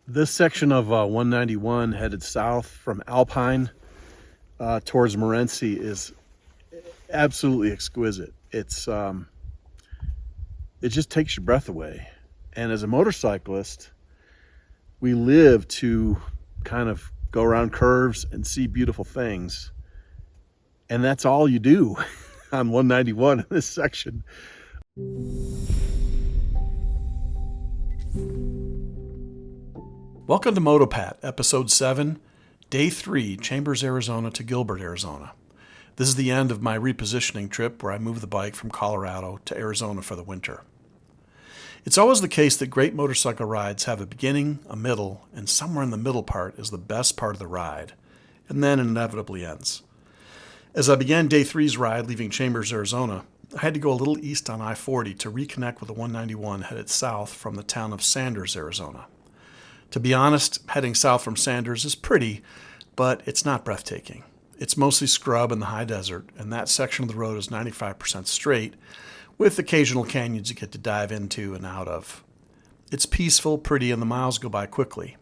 This section of 191 headed south from Alpine towards Morenci is absolutely exquisite. It just takes your breath away. And as a motorcyclist, we live to kind of go around curves and see beautiful things. And that's all you do on 191 in this section. Welcome to MotoPat, Episode 7, Day 3, Chambers, Arizona to Gilbert, Arizona. This is the end of my repositioning trip where I moved the bike from Colorado to Arizona for the winter. It's always the case that great motorcycle rides have a beginning, a middle, and somewhere in the middle part is the best part of the ride, and then it inevitably ends. As I began Day 3's ride leaving Chambers, Arizona, I had to go a little east on I-40 to reconnect with the 191 headed south from the town of Sanders, Arizona. To be honest, heading south from Sanders is pretty, but it's not breathtaking. It's mostly scrub in the high desert, and that section of the road is 95% straight, with occasional canyons you get to dive into and out of. It's peaceful, pretty, and the miles go by quickly.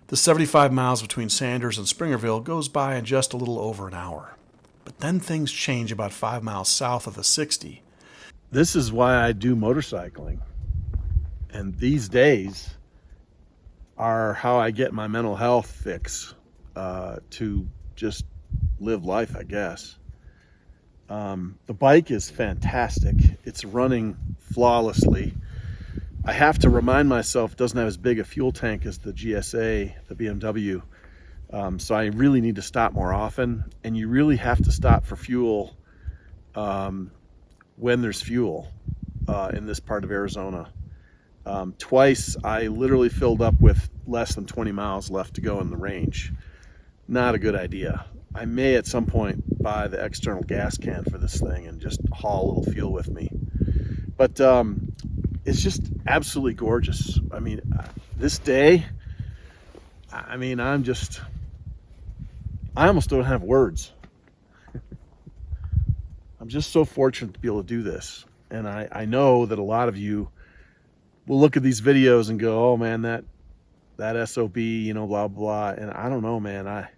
The 75 miles between Sanders and Springerville goes by in just a little over an hour. But then things change about 5 miles south of the 60. This is why I do motorcycling. And these days are how I get my mental health fix to just live life, I guess. The bike is fantastic. It's running flawlessly. I have to remind myself it doesn't have as big a fuel tank as the GSA, the BMW. So I really need to stop more often. And you really have to stop for fuel when there's fuel in this part of Arizona. Twice I literally filled up with less than 20 miles left to go in the range. Not a good idea. I may at some point buy the external gas can for this thing and just haul a little fuel with me. But it's just absolutely gorgeous. I mean, this day, I almost don't have words. I'm just so fortunate to be able to do this. And I know that a lot of you will look at these videos and go, oh man, that SOB, blah, blah. And I don't know, man,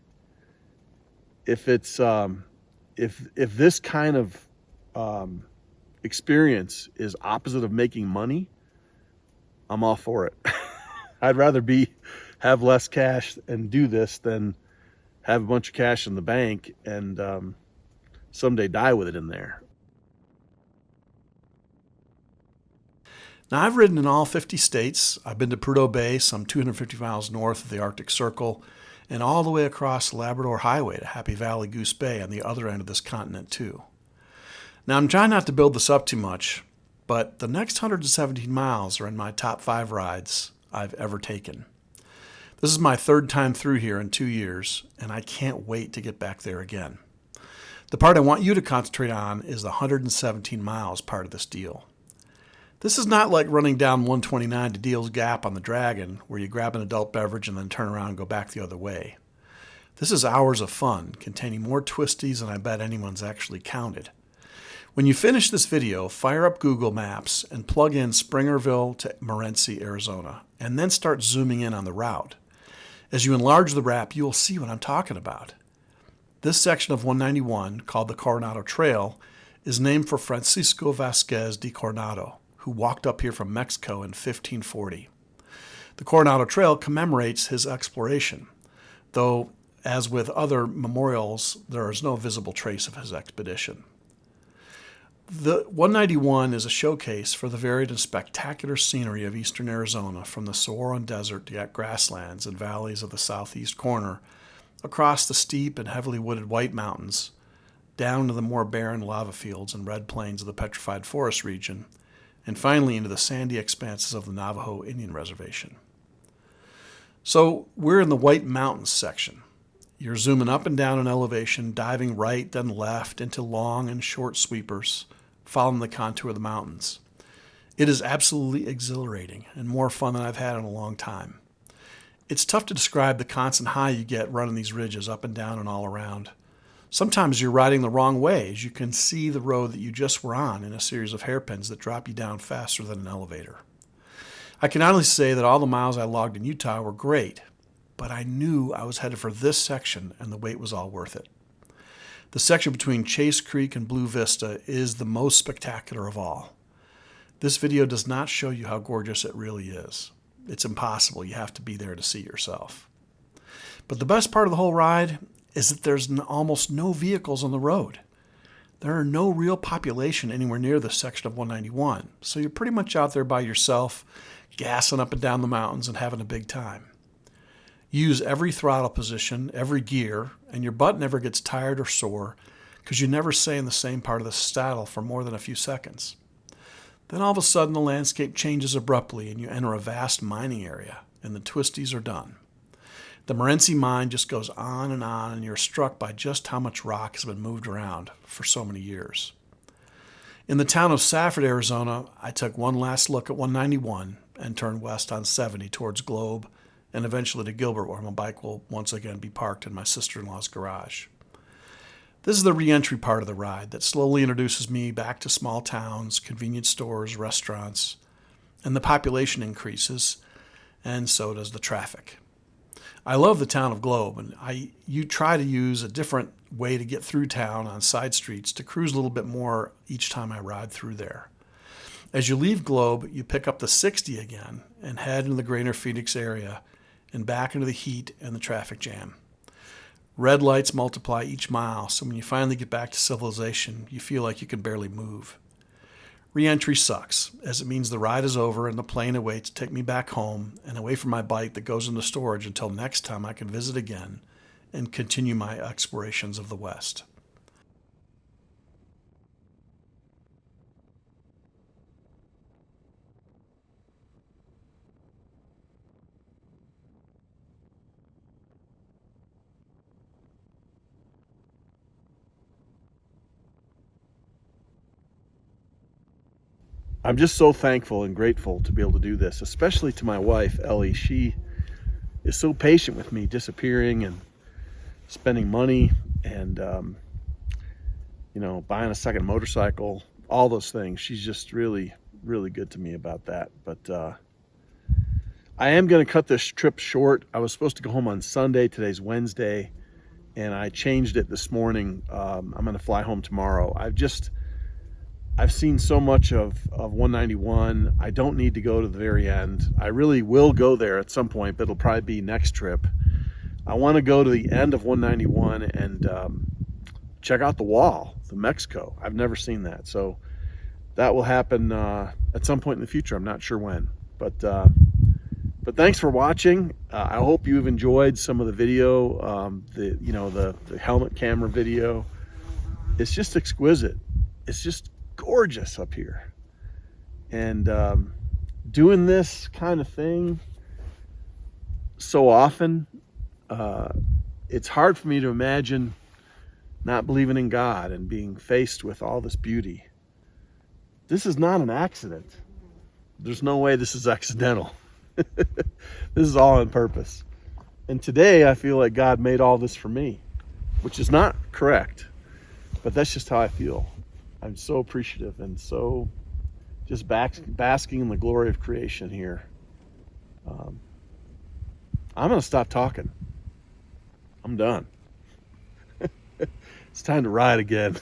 if it's, if this kind of experience is opposite of making money, I'm all for it. I'd rather have less cash and do this than have a bunch of cash in the bank and someday die with it in there. Now, I've ridden in all 50 states. I've been to Prudhoe Bay, some 250 miles north of the Arctic Circle, and all the way across the Labrador Highway to Happy Valley Goose Bay on the other end of this continent, too. Now, I'm trying not to build this up too much, but the next 117 miles are in my top 5 rides I've ever taken. This is my third time through here in 2 years, and I can't wait to get back there again. The part I want you to concentrate on is the 117 miles part of this deal. This is not like running down 129 to Deal's Gap on the Dragon, where you grab an adult beverage and then turn around and go back the other way. This is hours of fun, containing more twisties than I bet anyone's actually counted. When you finish this video, fire up Google Maps and plug in Springerville to Morenci, Arizona, and then start zooming in on the route. As you enlarge the map, you will see what I'm talking about. This section of 191, called the Coronado Trail, is named for Francisco Vasquez de Coronado, who walked up here from Mexico in 1540. The Coronado Trail commemorates his exploration, though, as with other memorials, there is no visible trace of his expedition. The 191 is a showcase for the varied and spectacular scenery of eastern Arizona, from the Sonoran Desert to grasslands and valleys of the southeast corner, across the steep and heavily wooded White Mountains, down to the more barren lava fields and red plains of the Petrified Forest region, and finally into the sandy expanses of the Navajo Indian Reservation. So we're in the White Mountains section. You're zooming up and down in elevation, diving right then left into long and short sweepers, following the contour of the mountains. It is absolutely exhilarating and more fun than I've had in a long time. It's tough to describe the constant high you get running these ridges up and down and all around. Sometimes you're riding the wrong way, as you can see the road that you just were on in a series of hairpins that drop you down faster than an elevator. I can honestly say that all the miles I logged in Utah were great, but I knew I was headed for this section and the wait was all worth it. The section between Chase Creek and Blue Vista is the most spectacular of all. This video does not show you how gorgeous it really is. It's impossible. You have to be there to see yourself. But the best part of the whole ride is that there's almost no vehicles on the road. There are no real population anywhere near this section of 191, so you're pretty much out there by yourself, gassing up and down the mountains and having a big time. You use every throttle position, every gear, and your butt never gets tired or sore because you never stay in the same part of the saddle for more than a few seconds. Then all of a sudden the landscape changes abruptly and you enter a vast mining area, and the twisties are done. The Morenci mine just goes on, and you're struck by just how much rock has been moved around for so many years. In the town of Safford, Arizona, I took one last look at 191 and turned west on 70 towards Globe and eventually to Gilbert, where my bike will once again be parked in my sister-in-law's garage. This is the re-entry part of the ride that slowly introduces me back to small towns, convenience stores, restaurants, and the population increases, and so does the traffic. I love the town of Globe, and you try to use a different way to get through town on side streets to cruise a little bit more each time I ride through there. As you leave Globe, you pick up the 60 again and head into the greater Phoenix area and back into the heat and the traffic jam. Red lights multiply each mile, so when you finally get back to civilization, you feel like you can barely move. Re-entry sucks, as it means the ride is over and the plane awaits to take me back home and away from my bike that goes into storage until next time I can visit again and continue my explorations of the West. I'm just so thankful and grateful to be able to do this, especially to my wife, Ellie. She is so patient with me disappearing and spending money and, buying a second motorcycle, all those things. She's just really, really good to me about that. But I am going to cut this trip short. I was supposed to go home on Sunday. Today's Wednesday, and I changed it this morning. I'm going to fly home tomorrow. I've seen so much of 191. I don't need to go to the very end. I really will go there at some point, but it'll probably be next trip. I want to go to the end of 191 and check out the wall, the Mexico. I've never seen that. So that will happen at some point in the future. I'm not sure when. But thanks for watching. I hope you've enjoyed some of the video, the helmet camera video. It's just exquisite. It's just gorgeous up here, and doing this kind of thing so often, it's hard for me to imagine not believing in God and being faced with all this beauty. This is not an accident. There's no way this is accidental. This is all on purpose, and today I feel like God made all this for me, which is not correct, but that's just how I feel. I'm so appreciative and so just basking in the glory of creation here. I'm going to stop talking. I'm done. It's time to ride again.